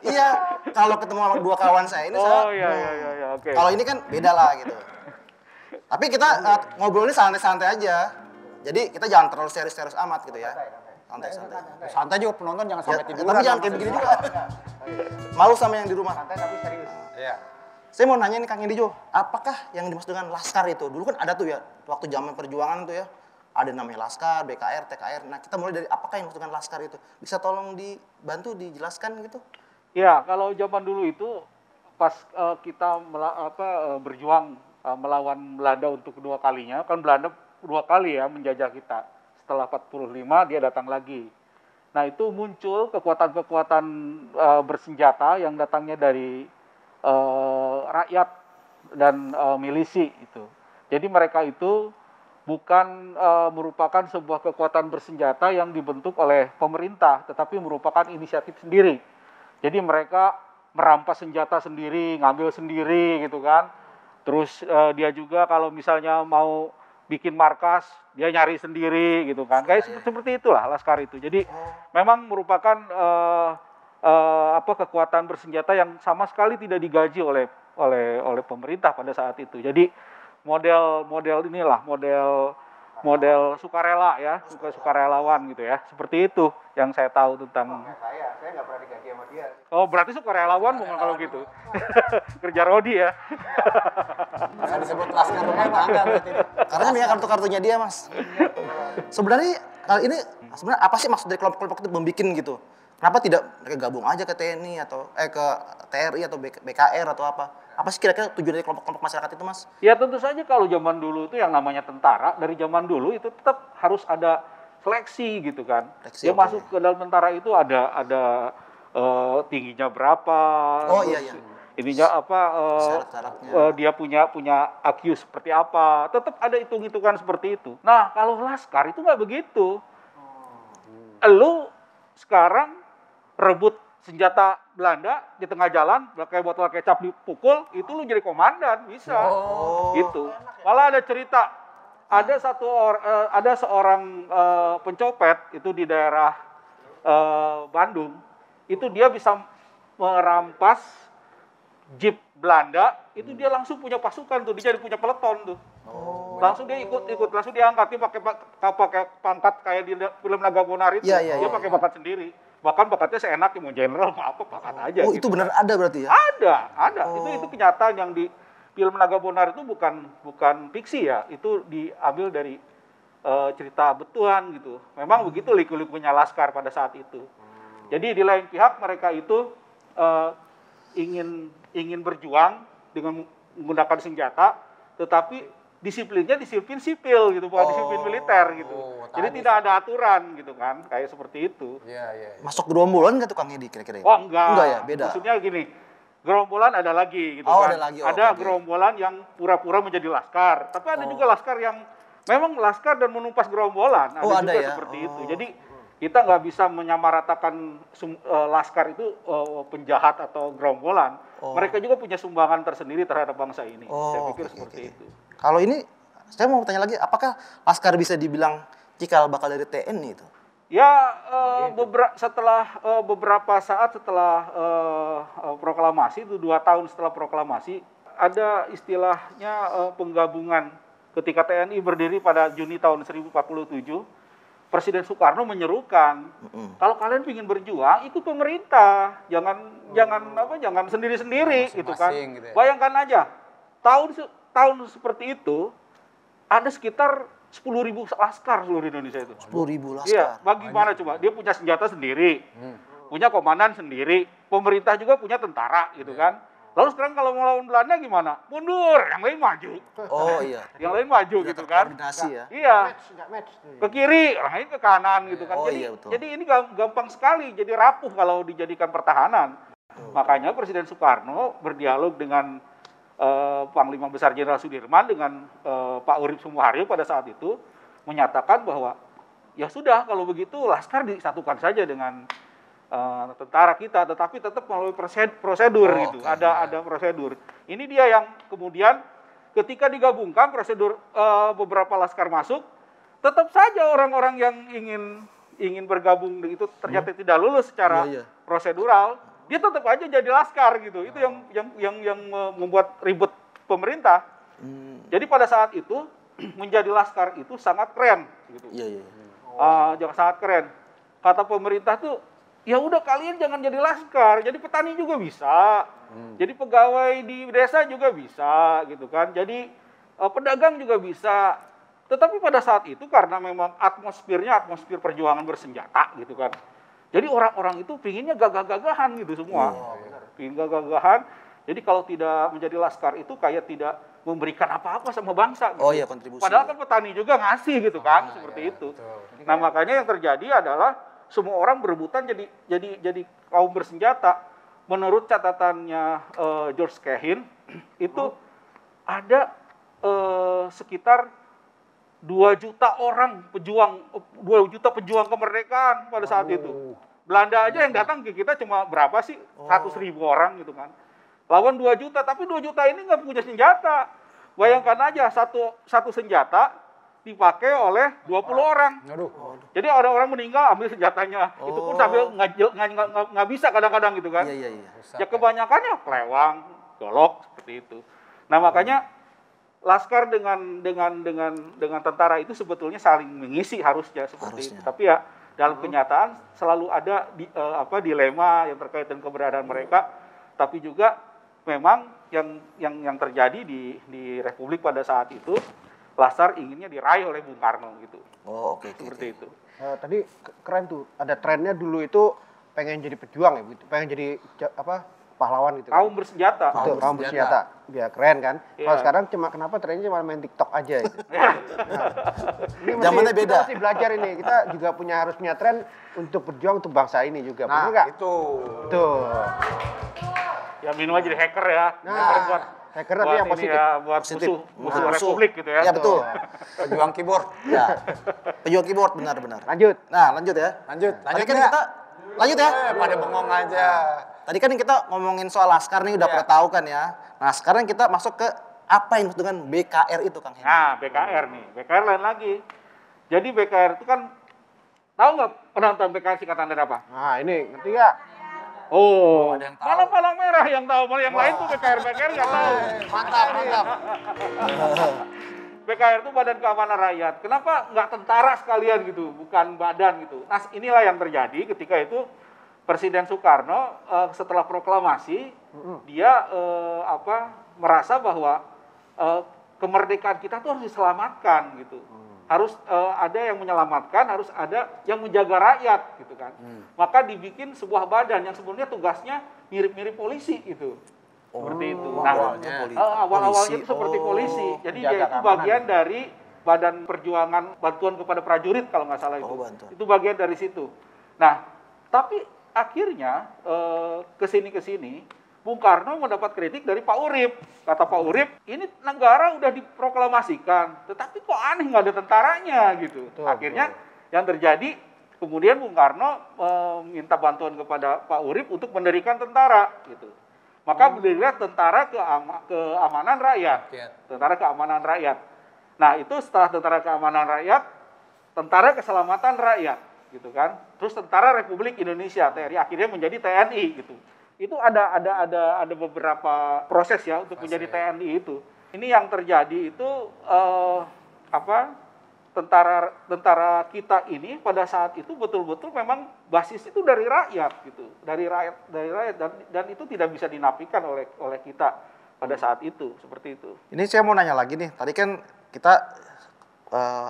Iya, kalau ketemu sama dua kawan saya ini Oh saya. iya, oke. Kalau ini kan beda lah gitu. Tapi kita ngobrolnya santai-santai aja. Jadi kita jangan terlalu serius-serius amat gitu ya. Santai-santai. Santai juga penonton jangan sampai Ya, tiduran. tapi jangan kayak begini juga. Malu sama yang di rumah. Santai tapi serius. Iya. Saya mau nanya nih Kang Hendy Jo, apakah yang dimaksud dengan Laskar itu? Dulu kan ada tuh ya, waktu zaman perjuangan tuh ya. Ada namanya Laskar, BKR, TKR. Nah, kita mulai dari apakah yang dimaksud dengan Laskar itu? Bisa tolong dibantu dijelaskan gitu? Ya, kalau zaman dulu itu pas kita berjuang melawan Belanda untuk kedua kalinya, kan Belanda dua kali ya menjajah kita. Setelah 45 dia datang lagi. Nah, itu muncul kekuatan-kekuatan bersenjata yang datangnya dari rakyat dan milisi itu. Jadi mereka itu bukan merupakan sebuah kekuatan bersenjata yang dibentuk oleh pemerintah, tetapi merupakan inisiatif sendiri. Jadi mereka merampas senjata sendiri, ngambil sendiri gitu kan. Terus dia juga kalau misalnya mau bikin markas, dia nyari sendiri gitu kan. Kayak seperti itulah Laskar itu. Jadi memang merupakan kekuatan bersenjata yang sama sekali tidak digaji oleh pemerintah pada saat itu. Jadi model inilah model sukarela ya, sukarelawan gitu ya. Seperti itu yang saya tahu tentang. Saya nggak pernah digaji sama dia. Oh, berarti sukarelawan bukan kalau gitu. Kerja Rodi ya. Maka disebut laskar rumah tangga berarti. Karena punya kartu-kartunya dia, Mas. Sebenarnya ini sebenarnya apa sih maksud dari kelompok-kelompok itu membikin gitu? Kenapa tidak mereka gabung aja ke TNI atau ke TRI atau BKR atau apa? Apa sih kira-kira tujuan dari kelompok-kelompok masyarakat itu, Mas? Ya tentu saja kalau zaman dulu itu yang namanya tentara, dari zaman dulu itu tetap harus ada seleksi gitu kan. Seleksi, Dia oke. masuk ke dalam tentara itu ada tingginya berapa. Oh, terus iya. ininya apa Syarat-syaratnya. dia punya IQ seperti apa, tetap ada hitung-hitungan seperti itu. Nah kalau Laskar itu nggak begitu. Lu sekarang rebut senjata Belanda di tengah jalan, pakai botol kecap dipukul, itu lu jadi komandan bisa. Gitu. Malah ada cerita, ada seorang pencopet itu di daerah Bandung, itu dia bisa merampas jeep Belanda, itu dia langsung punya pasukan tuh, dia jadi punya peleton tuh. Langsung dia ikut, langsung dia angkatnya pakai pangkat kayak di film Naga Bonar itu. Dia pakai pangkat sendiri. Bahkan pangkatnya seenaknya, mau jenderal mau apa pangkat aja. Oh, itu benar ada berarti ya? Ada. Itu kenyataan yang di film Naga Bonar itu bukan fiksi ya, itu diambil dari cerita betulan gitu. Memang begitu liku-likunya Laskar pada saat itu. Jadi di lain pihak mereka itu ingin berjuang dengan menggunakan senjata, tetapi disiplinnya disiplin sipil gitu, bukan disiplin militer gitu. Jadi tidak ada aturan gitu kan, kayak seperti itu. Masuk gerombolan nggak tuh Kang Edi kira-kira? Oh enggak. Enggak ya, beda. Maksudnya gini, gerombolan ada lagi gitu Oh, kan. ada lagi. Ada gerombolan yang pura-pura menjadi laskar, tapi ada juga laskar yang memang laskar dan menumpas gerombolan. Ada ada juga ya? seperti itu. Jadi kita nggak bisa menyamaratakan laskar itu penjahat atau gerombolan. Mereka juga punya sumbangan tersendiri terhadap bangsa ini. Saya pikir seperti itu. Kalau ini, saya mau tanya lagi, apakah Laskar bisa dibilang cikal bakal dari TNI itu? Ya, beberapa saat setelah proklamasi, itu 2 tahun setelah proklamasi, ada istilahnya penggabungan. Ketika TNI berdiri pada Juni tahun 1047, Presiden Soekarno menyerukan, kalau kalian ingin berjuang, ikut pemerintah, jangan sendiri-sendiri, gitu kan. gitu ya. Bayangkan aja, tahun seperti itu ada sekitar 10.000 laskar seluruh Indonesia itu. 10.000 Laskar. Iya, bagaimana coba? Dia punya senjata sendiri, punya komandan sendiri, pemerintah juga punya tentara, gitu kan. Lalu sekarang kalau mau lawan Belanda gimana? Mundur, yang lain maju. Oh iya. Yang lain maju gitu kan. Koordinasi ya. Iya. Nggak match. Ke kiri, orang lain ke kanan gitu kan. Oh, Jadi, iya, betul. jadi ini gampang sekali, jadi rapuh kalau dijadikan pertahanan. Makanya Presiden Soekarno berdialog dengan Panglima Besar Jenderal Sudirman dengan Pak Urip Sumoharjo pada saat itu menyatakan bahwa ya sudah kalau begitu Laskar disatukan saja dengan tentara kita, tetapi tetap melalui prosedur gitu. Ada prosedur. Ini dia yang kemudian ketika digabungkan prosedur beberapa laskar masuk, tetap saja orang-orang yang ingin bergabung itu ternyata tidak lulus secara prosedural, dia tetap aja jadi laskar gitu. Itu yang membuat ribet pemerintah. Jadi pada saat itu menjadi laskar itu sangat keren gitu. Jangan sangat keren. Kata pemerintah tuh, ya udah kalian jangan jadi laskar, jadi petani juga bisa, jadi pegawai di desa juga bisa, gitu kan. Jadi pedagang juga bisa. Tetapi pada saat itu karena memang atmosfernya atmosfer perjuangan bersenjata, gitu kan. Jadi orang-orang itu pinginnya gagah-gagahan gitu semua, pingin gagah-gagahan. Jadi kalau tidak menjadi laskar itu kayak tidak memberikan apa-apa sama bangsa. Gitu. Oh iya, kontribusi. Padahal kan petani juga ngasih gitu kan, seperti itu. Betul. Nah makanya yang terjadi adalah semua orang berebutan jadi kaum bersenjata. Menurut catatannya George Cahin itu ada sekitar 2 juta orang pejuang, 2 juta pejuang kemerdekaan pada saat itu. Belanda aja yang datang ke kita cuma berapa sih? 100.000 orang gitu kan. Lawan 2 juta, tapi 2 juta ini nggak punya senjata. Bayangkan aja satu senjata dipakai oleh 20 orang. Jadi orang-orang meninggal ambil senjatanya. Itu pun sambil nggak bisa kadang-kadang gitu kan. Ya kebanyakannya kelewang, golok seperti itu. Nah makanya laskar dengan tentara itu sebetulnya saling mengisi harusnya seperti itu. Tapi ya dalam kenyataan selalu ada dilema yang terkait dengan keberadaan mereka. Tapi juga memang yang terjadi di Republik pada saat itu, Laskar inginnya diraih oleh Bung Karno gitu. Seperti itu. Tadi keren tuh, ada trennya dulu itu pengen jadi pejuang ya, gitu. Pengen jadi pahlawan gitu. Kaum bersenjata. Betul, kaum bersenjata. Ya keren kan. Kalau sekarang kenapa trennya cuma main TikTok aja gitu. Ini zamannya beda. Kita masih belajar ini. Kita juga harus punya tren untuk berjuang untuk bangsa ini juga. Benar nggak? Itu. Tuh. Ya minum aja jadi hacker ya. Nah, buat hacker tapi yang ini positif. ya, buat Positif. musuh Nah, Republik gitu ya. Ya betul. Pejuang keyboard. Ya. Pejuang keyboard benar-benar. Lanjut. Nah, lanjut ya. Lanjut Tadi kan nggak? kita lanjut ya. Pada bengong aja. Tadi kan kita ngomongin soal Laskar nih udah Iya. pada tahu kan ya. Nah, sekarang kita masuk ke apa yang disebut dengan BKR itu, Kang Hendy. Nah, BKR nih. BKR lain lagi. Jadi BKR itu kan, tahu nggak penonton BKR singkatan dari apa? Nah, ini ngerti nggak? Oh, ada yang tahu. malah palang merah yang tahu, malah yang lain tuh BKR nggak tahu. Mantap, mantap. BKR itu Badan Keamanan Rakyat. Kenapa nggak tentara sekalian gitu, bukan badan gitu? Nah, inilah yang terjadi ketika itu Presiden Soekarno setelah proklamasi dia merasa bahwa kemerdekaan kita tuh harus diselamatkan gitu. Harus ada yang menyelamatkan, harus ada yang menjaga rakyat gitu kan. Maka dibikin sebuah badan yang sebenarnya tugasnya mirip-mirip polisi gitu. Seperti itu. Nah, awal-awalnya itu seperti polisi. Jadi dia itu bagian dari Badan Perjuangan Bantuan kepada Prajurit kalau nggak salah itu. Itu bagian dari situ. Nah, tapi akhirnya kesini Bung Karno mendapat kritik dari Pak Urip. Kata Pak Urip, ini negara udah diproklamasikan, tetapi kok aneh nggak ada tentaranya gitu. Akhirnya yang terjadi, kemudian Bung Karno minta bantuan kepada Pak Urip untuk mendirikan tentara gitu. Maka berdirilah Tentara Keamanan Rakyat. Tentara Keamanan Rakyat. Nah, itu setelah Tentara Keamanan Rakyat, Tentara Keselamatan Rakyat gitu kan. Terus Tentara Republik Indonesia, TRI, akhirnya menjadi TNI gitu. Itu ada beberapa proses ya untuk menjadi TNI itu. Ini yang terjadi itu tentara kita ini pada saat itu betul-betul memang basis itu dari rakyat gitu, dari rakyat dan itu tidak bisa dinafikan oleh kita pada saat itu, seperti itu. Ini saya mau nanya lagi nih. Tadi kan kita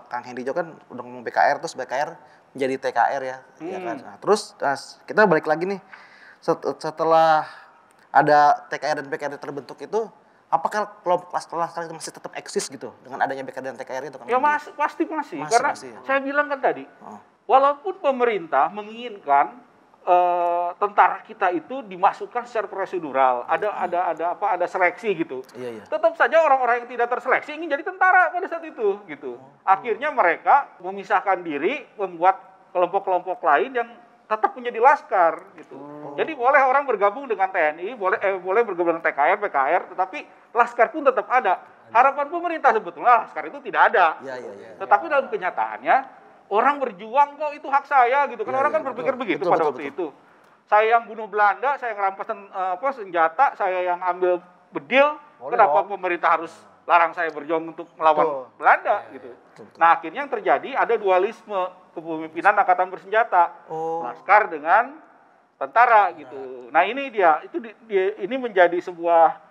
Kang Hendy juga kan udah ngomong BKR, terus BKR menjadi TKR ya, ya kan. Nah, terus kita balik lagi nih. Setelah ada TKR dan BKR terbentuk itu, apakah kelompok Laskar itu masih tetap eksis gitu dengan adanya BKR dan TKR itu? Ya pasti masih. Karena ya. saya bilang kan tadi, walaupun pemerintah menginginkan tentara kita itu dimasukkan secara prosedural, ada seleksi gitu. Iya. Tetap saja orang-orang yang tidak terseleksi ingin jadi tentara pada saat itu gitu. Akhirnya mereka memisahkan diri, membuat kelompok-kelompok lain yang tetap menjadi laskar gitu. Jadi boleh orang bergabung dengan TNI, boleh bergabung dengan TKR, PKR, tetapi laskar pun tetap ada. Harapan pemerintah sebetulnya laskar itu tidak ada. Iya. Tetapi dalam kenyataannya orang berjuang kok itu hak saya gitu kan. Orang kan berpikir begitu pada waktu itu. Saya yang bunuh Belanda, saya yang rampas senjata, saya yang ambil bedil, kenapa pemerintah harus larang saya berjuang untuk melawan Belanda gitu. Nah, akhirnya yang terjadi ada dualisme kepemimpinan angkatan bersenjata. Laskar dengan tentara gitu. Nah, ini dia ini menjadi sebuah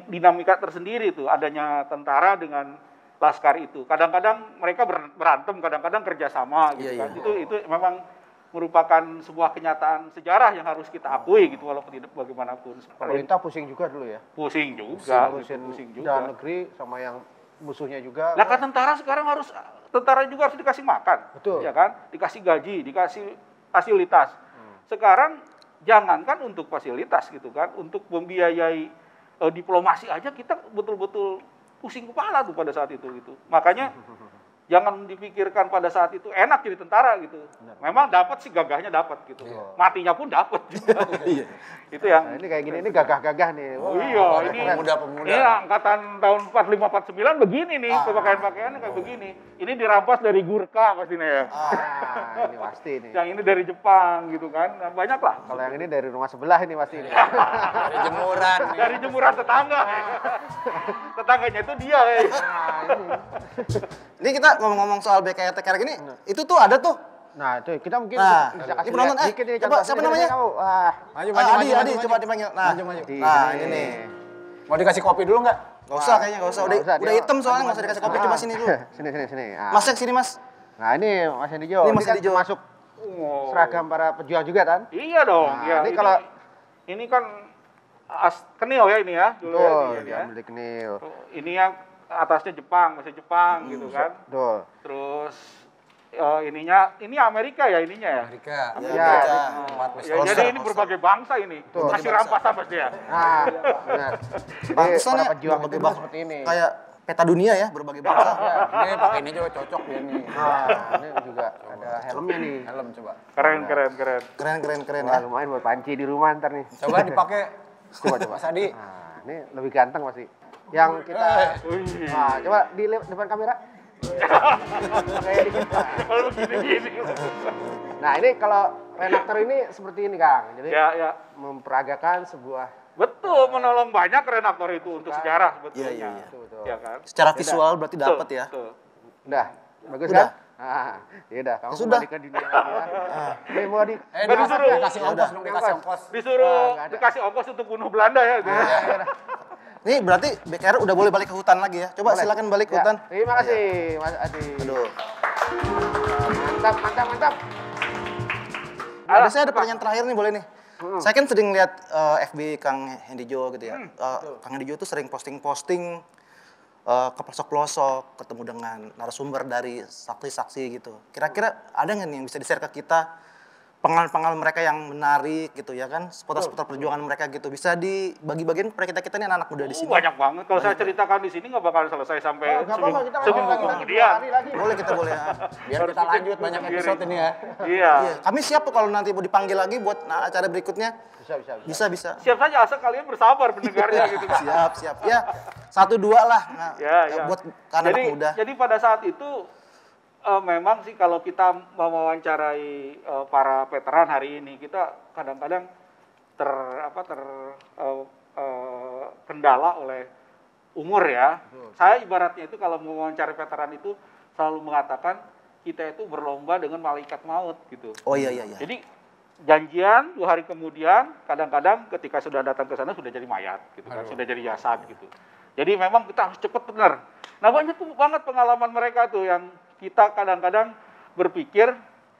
dinamika tersendiri tuh adanya tentara dengan laskar itu. Kadang-kadang mereka berantem, kadang-kadang kerjasama gitu kan. Itu memang merupakan sebuah kenyataan sejarah yang harus kita akui gitu, walaupun tidak bagaimanapun. Pemerintah pusing juga dulu ya. Pusing juga. Dalam negeri sama yang musuhnya juga. Lah kan tentara sekarang tentara juga harus dikasih makan. Betul. Ya kan? Dikasih gaji, dikasih fasilitas. Sekarang jangankan untuk fasilitas gitu kan, untuk membiayai diplomasi aja kita betul-betul pusing kepala tuh pada saat itu gitu. Makanya jangan dipikirkan pada saat itu enak jadi tentara gitu. Memang dapat sih, gagahnya dapat gitu. Matinya pun dapat juga. Itu yang Nah, ini kayak gini, ini gagah-gagah nih. Oh iya, ini pemuda-pemuda. Ini angkatan tahun 45 49 begini nih, pakaian-pakaiannya kayak begini. Ini dirampas dari Gurkha pastinya ya. Ini pasti nih. Yang ini dari Jepang gitu kan. Nah, banyak lah. Kalau yang ini dari rumah sebelah ini pasti ini. Dari jemuran. Dari jemuran tetangga. Tetangganya itu dia. Ini kita ngomong-ngomong soal BKR TKR gini, itu tuh ada tuh. Nah, itu kita mungkin Nah, bisa kasih ini penonton, lihat dikit nih coba contoh. siapa Sini, namanya? sini kamu. Wah, Adi, coba dipanggil. Nah, nah ini nih. Mau dikasih kopi dulu nggak? Gak usah kayaknya, gak usah. Udah dia- hitam soalnya, gak usah dikasih kopi. Coba sini dulu. Sini. Ah. Masnya sini, Mas. Nah, ini Mas Hendy Jo. Ini Mas kan Hendy Jo. masuk seragam para pejuang juga kan? Iya dong. Nah, Ya, ini kalau ini kan kenil ya ini ya. Dulu ya, betul, ini ya. diambil di kenil. Ini yang atasnya Jepang, bahasa Jepang gitu kan. Betul. Terus ini Amerika ya ininya ya. Amerika. Ya, Tempat Ya, jadi ini berbagai bangsa ini. Kasih rampas apa sih ya? Nah, benar. Pantesan Para ya, pejuang berbagai itu bangsa. seperti ini. Kayak peta dunia ya, berbagai bangsa. Ini pakai ini juga cocok dia nih. Nah, ini juga ada helmnya nih. Helm coba. Keren. Keren Wah, ya. lumayan buat panci di rumah ntar nih. Coba dipakai. Coba. Mas Adi. Nah, ini lebih ganteng pasti. Yang kita Nah, coba di depan kamera. Kayak dikit. Kalau begini-gini. Nah, ini kalau renaktor ini seperti ini, Kang. Jadi Ya. memperagakan sebuah Betul, menolong banyak renaktor itu untuk sejarah sebetulnya. Iya. betul. Ya kan? Secara visual berarti dapat ya. Betul. Udah, bagus Udah. kan? Nah, ya udah, kamu sudah. kembali ke dunia lagi ya. Ini mau di Dikasih ongkos dong, dikasih ongkos. Disuruh nggak ada. dikasih ongkos untuk bunuh Belanda ya. Gitu. Nih berarti BKR udah boleh balik ke hutan lagi ya. Coba Boleh. silakan balik ke Ya, hutan. terima kasih, Mas Adi. Aduh. Mantap. Ada saya ada pertanyaan terakhir nih boleh nih. Saya kan sering lihat FB Kang Hendijo gitu ya. Kang Hendijo tuh sering posting-posting ke pelosok-pelosok, ketemu dengan narasumber dari saksi-saksi gitu. Kira-kira ada nggak nih yang bisa di-share ke kita pengalaman-pengalaman mereka yang menarik gitu ya kan, seputar-seputar perjuangan mereka gitu. Bisa dibagi-bagiin kepada kita nih anak-anak muda di sini. Banyak banget. Kalau saya ceritakan di sini nggak bakal selesai sampai Nggak apa-apa, kita seminggu lanjut lagi kemudian. 2 hari lagi. Boleh kita boleh ya. Biar kita lanjut banyak episode ini ya. Iya. Iya, kami siap tuh kalau nanti mau dipanggil lagi buat acara berikutnya. Bisa. Siap saja asal kalian bersabar pendengarnya gitu. Siap. Ya, 1-2 lah. Nah, Ya. buat anak muda. Jadi pada saat itu memang sih kalau kita mewawancarai para veteran hari ini, kita kadang-kadang kendala oleh umur ya. Saya ibaratnya itu kalau mewawancarai veteran itu selalu mengatakan kita itu berlomba dengan malaikat maut gitu. Oh iya. Jadi janjian 2 hari kemudian, kadang-kadang ketika sudah datang ke sana sudah jadi mayat gitu kan, sudah jadi jasad gitu. Jadi memang kita harus cepat benar. Nah, banyak banget pengalaman mereka tuh yang kita kadang-kadang berpikir,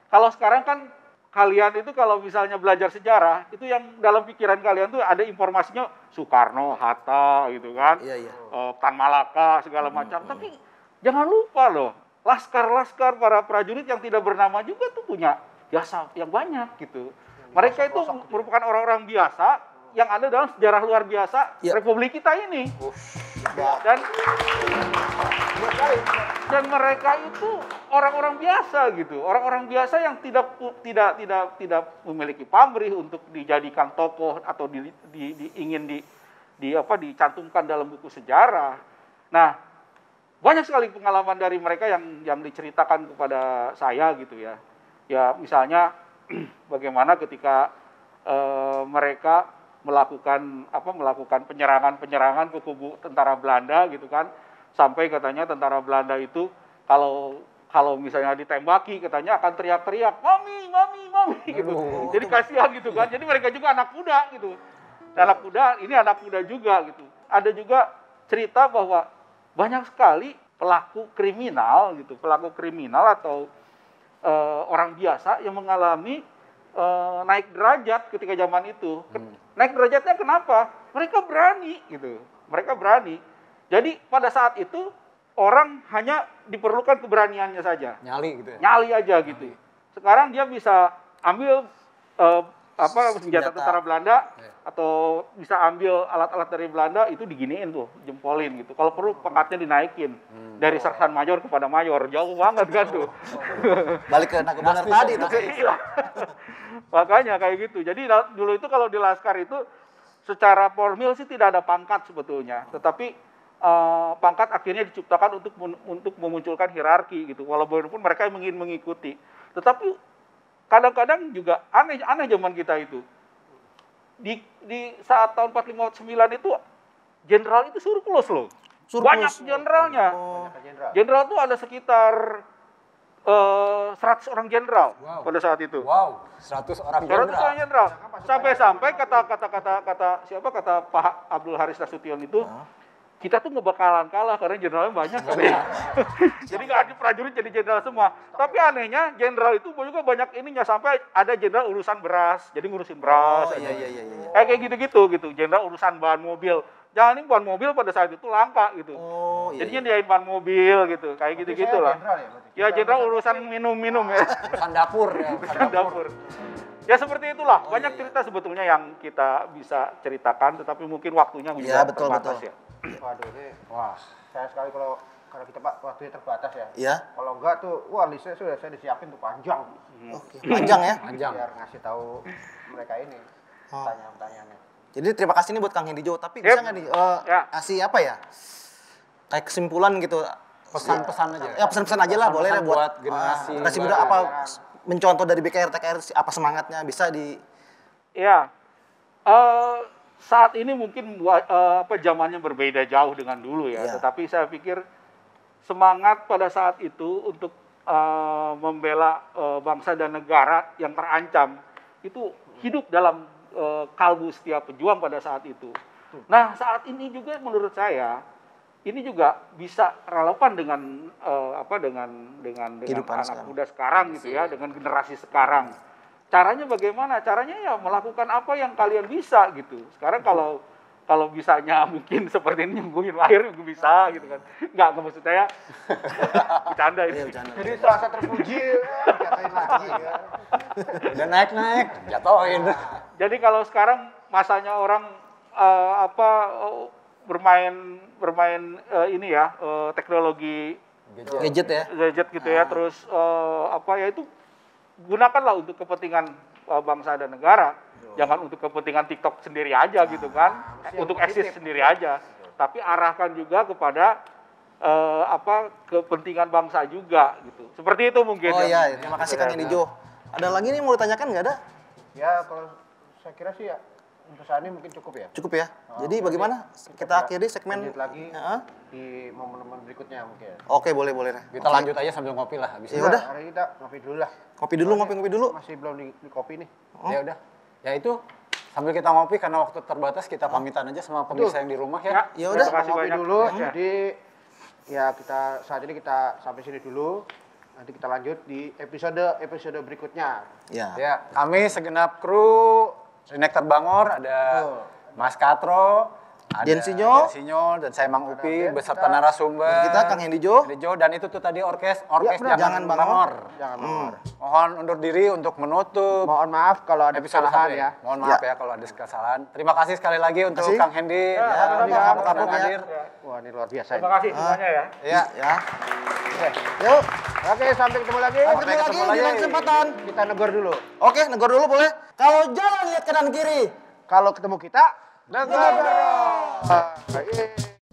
kalau sekarang kan kalian itu kalau misalnya belajar sejarah, itu yang dalam pikiran kalian tuh ada informasinya Soekarno, Hatta gitu kan. Iya. Tan Malaka segala macam. Tapi jangan lupa loh, laskar-laskar para prajurit yang tidak bernama juga tuh punya jasa yang banyak gitu. Mereka itu merupakan orang-orang biasa yang ada dalam sejarah luar biasa Republik kita ini. Dan mereka itu orang-orang biasa gitu, orang-orang biasa yang tidak memiliki pamrih untuk dijadikan tokoh atau ingin dicantumkan dalam buku sejarah. Nah, banyak sekali pengalaman dari mereka yang diceritakan kepada saya gitu ya. Ya misalnya bagaimana ketika mereka melakukan penyerangan ke kubu tentara Belanda gitu kan, sampai katanya tentara Belanda itu kalau misalnya ditembaki katanya akan teriak-teriak mami gitu. Jadi kasihan gitu kan. Jadi mereka juga anak muda gitu. Anak muda juga gitu. Ada juga cerita bahwa banyak sekali pelaku kriminal atau orang biasa yang mengalami naik derajat ketika zaman itu. Naik derajatnya kenapa? Mereka berani gitu. Jadi pada saat itu orang hanya diperlukan keberaniannya saja. Nyali gitu ya. Nyali aja gitu. Sekarang dia bisa ambil senjata tentara Belanda atau bisa ambil alat-alat dari Belanda, itu diginiin tuh, jempolin gitu. Kalau perlu pangkatnya dinaikin dari sersan mayor kepada mayor, jauh banget kan tuh. Balik ke Naga tadi tuh. Iya. Makanya kayak gitu. Jadi dulu itu kalau di Laskar itu secara formil sih tidak ada pangkat sebetulnya, tetapi pangkat akhirnya diciptakan untuk memunculkan hierarki gitu. Walaupun mereka ingin mengikuti, tetapi kadang-kadang juga aneh zaman kita itu. Di saat tahun 45-49 itu jenderal itu surplus loh. Banyak jenderalnya. Jenderal itu ada sekitar 100 orang jenderal pada saat itu. Wow, 100 orang 100 orang jenderal. Sampai-sampai kata Pak Abdul Haris Nasution itu, kita tuh nggak bakalan kalah karena jenderalnya banyak. Jadi nggak ada prajurit jadi jenderal semua. Tapi anehnya jenderal itu juga banyak ininya, sampai ada jenderal urusan beras, jadi ngurusin beras. Iya. Kayak gitu. Jenderal urusan bahan mobil. Jangan, ini bahan mobil pada saat itu langka gitu. Jadinya diain bahan mobil gitu, kayak gitu-gitu lah. Jenderal ya berarti? Ya jenderal urusan minum-minum ya. Urusan dapur ya. Urusan dapur. Ya seperti itulah, banyak cerita sebetulnya yang kita bisa ceritakan, tetapi mungkin waktunya juga Iya, betul, terbatas betul. ya. Waduh ini, wah saya sekali kalau kita Pak waktunya terbatas ya. Iya. Kalau enggak tuh, wah listnya sudah saya disiapin tuh panjang. Oke. Panjang ya. Panjang. Biar ngasih tahu mereka ini pertanyaan-pertanyaannya. Jadi terima kasih nih buat Kang Hendy Jo. Tapi bisa nggak nih Ya. kasih apa ya? Kayak kesimpulan gitu. Pesan-pesan aja. Ya pesan-pesan aja lah, boleh lah Pesan-pesan buat generasi generasi baru. muda apa mencontoh dari BKR TKR apa semangatnya bisa di Ya, saat ini mungkin zamannya berbeda jauh dengan dulu ya. Iya. Tetapi saya pikir semangat pada saat itu untuk membela bangsa dan negara yang terancam itu hidup dalam kalbu setiap pejuang pada saat itu. Nah, saat ini juga menurut saya ini juga bisa relevan dengan Kehidupan anak sekarang. muda sekarang gitu ya, dengan generasi sekarang. Caranya bagaimana? Caranya ya melakukan apa yang kalian bisa gitu. Sekarang kalau bisanya mungkin seperti ini nyembuhin air juga bisa gitu kan. Enggak maksud saya bercanda ini. Iya, bercanda. Jadi serasa terpuji, jatuhin lagi ya. Udah naik-naik, jatuhin. Jadi kalau sekarang masanya orang bermain ini ya, teknologi gadget ya. gadget gitu ya, terus itu gunakanlah untuk kepentingan bangsa dan negara, jangan untuk kepentingan TikTok sendiri aja gitu kan, untuk eksis sendiri aja, tapi arahkan juga kepada kepentingan bangsa juga gitu, seperti itu mungkin. Oh ya. iya, terima kasih Kang Hendy Jo. Ada lagi nih mau ditanyakan nggak ada? Ya kalau saya kira sih ya untuk saat ini mungkin cukup ya. Cukup ya. Jadi bagaimana kita akhiri segmen Lanjut lagi Heeh. di momen-momen berikutnya mungkin. Oke, boleh boleh. Kita lanjut aja sambil ngopi lah habis Ya itu. udah. Hari kita ngopi dulu lah. Kopi dulu, ngopi dulu. Masih belum di kopi nih. Ya udah. Ya itu sambil kita ngopi karena waktu terbatas kita pamitan aja sama pemirsa yang di rumah ya. Ya udah. Terima kasih Ngopi banyak. dulu. Jadi ya kita saat ini kita sampai sini dulu. Nanti kita lanjut di episode berikutnya. Ya. Ya, kami segenap kru Renektor Bangor ada Mas Katro, ada Densinyo, dan saya Mang Upi Dan beserta kita- narasumber. Kita Kang Hendy Jo. Dan itu tuh tadi orkes benar. Jangan Bangor. Jangan bangor. Mohon undur diri untuk menutup Mohon maaf kalau ada episode kesalahan 1 ya. Mohon maaf ya kalau ada kesalahan. Terima kasih sekali lagi untuk Kasih. Kang Hendy sama-sama. kapok Ya. hadir. Wah ini luar biasa Terima ini. kasih semuanya ya. Ya. Ya. Oke. Yuk, Oke, sampai ketemu lagi. sampai ketemu lagi di lain kesempatan. Kita negor dulu. Oke, negor dulu boleh. Kalau jalan lihat kanan kiri. Kalau ketemu kita, negor.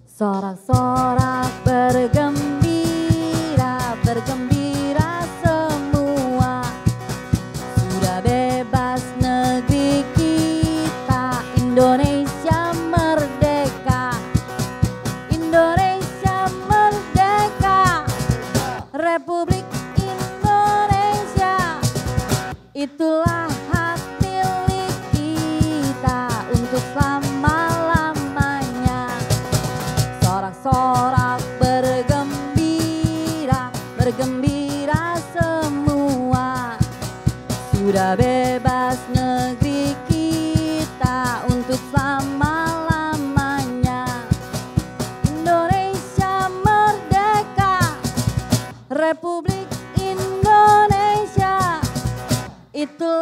Sorak-sorak bergembira, bergembira semua. Sudah bebas negeri kita, Indonesia merdeka. Indonesia merdeka. Republik Indonesia. Itulah hak milik kita untuk selama-lamanya. Sorak-sorak bergembira, bergembira semua. Sudah bebas negeri kita untuk selama-lamanya. Indonesia merdeka, Republik Indonesia. Itulah